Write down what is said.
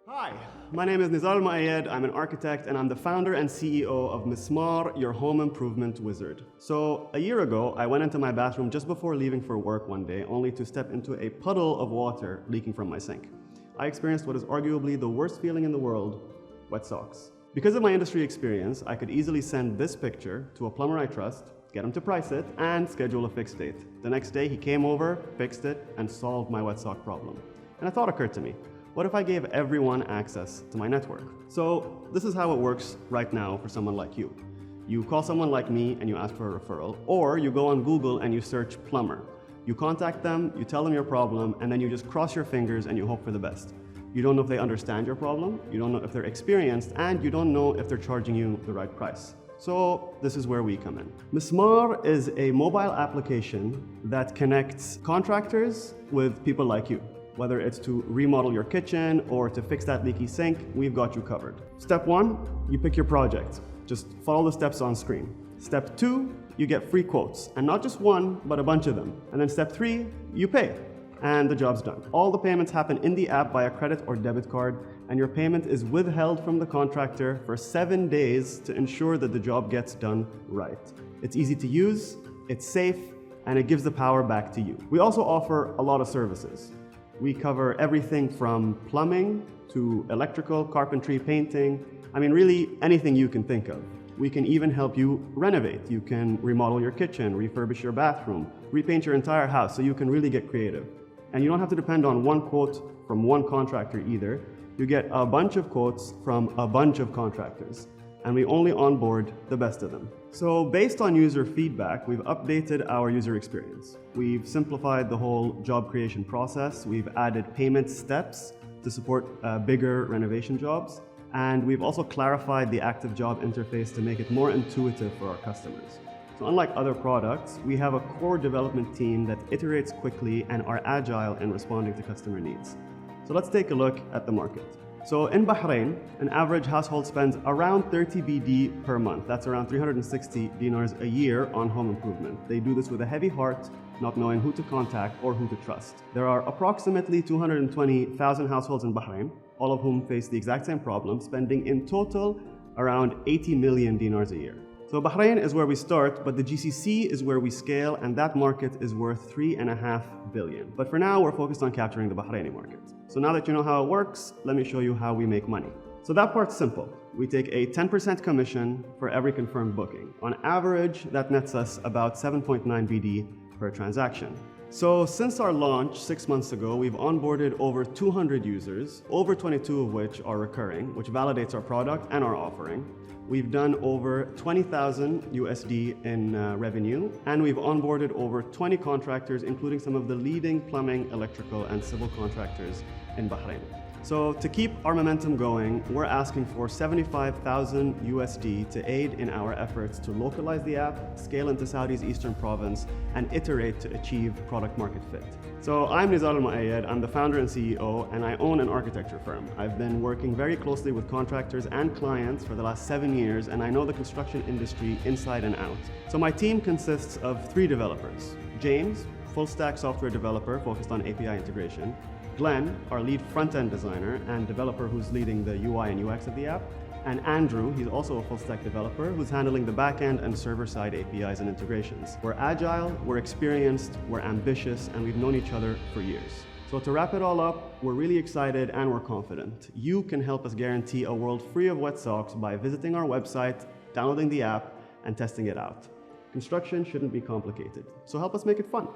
Hi, my name is Nizar Al-Muayyad. I'm an architect and I'm the founder and CEO of Mismar, your home improvement wizard. So a year ago, I went into my bathroom just before leaving for work one day, only to step into a puddle of water leaking from my sink. I experienced what is arguably the worst feeling in the world, wet socks. Because of my industry experience, I could easily send this picture to a plumber I trust, get him to price it, and schedule a fixed date. The next day, he came over, fixed it, and solved my wet sock problem. And a thought occurred to me. What if I gave everyone access to my network? So this is how it works right now for someone like you. You call someone like me and you ask for a referral, or you go on Google and you search plumber. You contact them, you tell them your problem, and then you just cross your fingers and you hope for the best. You don't know if they understand your problem, you don't know if they're experienced, and you don't know if they're charging you the right price. So this is where we come in. Mismar is a mobile application that connects contractors with people like you. Whether it's to remodel your kitchen or to fix that leaky sink, we've got you covered. Step 1, you pick your project. Just follow the steps on screen. Step 2, you get free quotes, and not just one, but a bunch of them. And then step 3, you pay, and the job's done. All the payments happen in the app by a credit or debit card, and your payment is withheld from the contractor for 7 days to ensure that the job gets done right. It's easy to use, it's safe, and it gives the power back to you. We also offer a lot of services. We cover everything from plumbing to electrical, carpentry, painting. I mean, really anything you can think of. We can even help you renovate. You can remodel your kitchen, refurbish your bathroom, repaint your entire house, so you can really get creative. And you don't have to depend on one quote from one contractor either. You get a bunch of quotes from a bunch of contractors, and we only onboard the best of them. So based on user feedback, we've updated our user experience. We've simplified the whole job creation process. We've added payment steps to support bigger renovation jobs. And we've also clarified the active job interface to make it more intuitive for our customers. So unlike other products, we have a core development team that iterates quickly and are agile in responding to customer needs. So let's take a look at the market. So in Bahrain, an average household spends around 30 BD per month. That's around 360 dinars a year on home improvement. They do this with a heavy heart, not knowing who to contact or who to trust. There are approximately 220,000 households in Bahrain, all of whom face the exact same problem, spending in total around 80 million dinars a year. So Bahrain is where we start, but the GCC is where we scale, and that market is worth 3.5 billion. But for now, we're focused on capturing the Bahraini market. So now that you know how it works, let me show you how we make money. So that part's simple. We take a 10% commission for every confirmed booking. On average, that nets us about 7.9 BD per transaction. So since our launch 6 months ago, we've onboarded over 200 users, over 22 of which are recurring, which validates our product and our offering. We've done over 20,000 USD in revenue, and we've onboarded over 20 contractors, including some of the leading plumbing, electrical, and civil contractors in Bahrain. So to keep our momentum going, we're asking for 75,000 USD to aid in our efforts to localize the app, scale into Saudi's eastern province, and iterate to achieve product market fit. So I'm Nizar Al-Muayyad, I'm the founder and CEO, and I own an architecture firm. I've been working very closely with contractors and clients for the last 7 years, and I know the construction industry inside and out. So my team consists of 3 developers. James, full-stack software developer focused on API integration. Glenn, our lead front-end designer and developer who's leading the UI and UX of the app. And Andrew, he's also a full-stack developer who's handling the back-end and server-side APIs and integrations. We're agile, we're experienced, we're ambitious, and we've known each other for years. So to wrap it all up, we're really excited and we're confident. You can help us guarantee a world free of wet socks by visiting our website, downloading the app, and testing it out. Construction shouldn't be complicated, so help us make it fun.